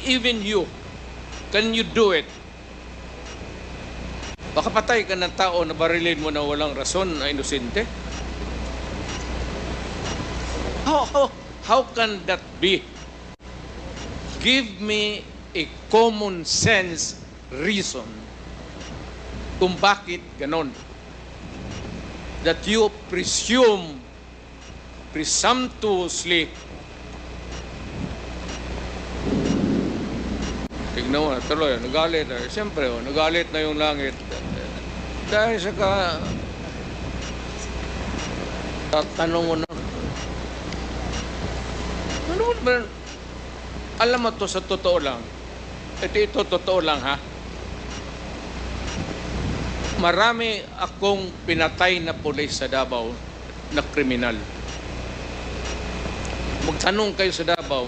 Even you, can you do it? Baka patay ka ng tao na barilin mo na walang rason na inosente. How can that be? Give me a common sense reason kung bakit ganon. That you presumptuously, tignan mo, tuloy, nagalit. Siyempre, nagalit na yung langit. Dahil sa tatanong mo na, ano ba? Alam mo to sa totoo lang. Ito totoo lang, ha? Marami akong pinatay na pulis sa Davao na kriminal. Magtanong kayo sa Davao,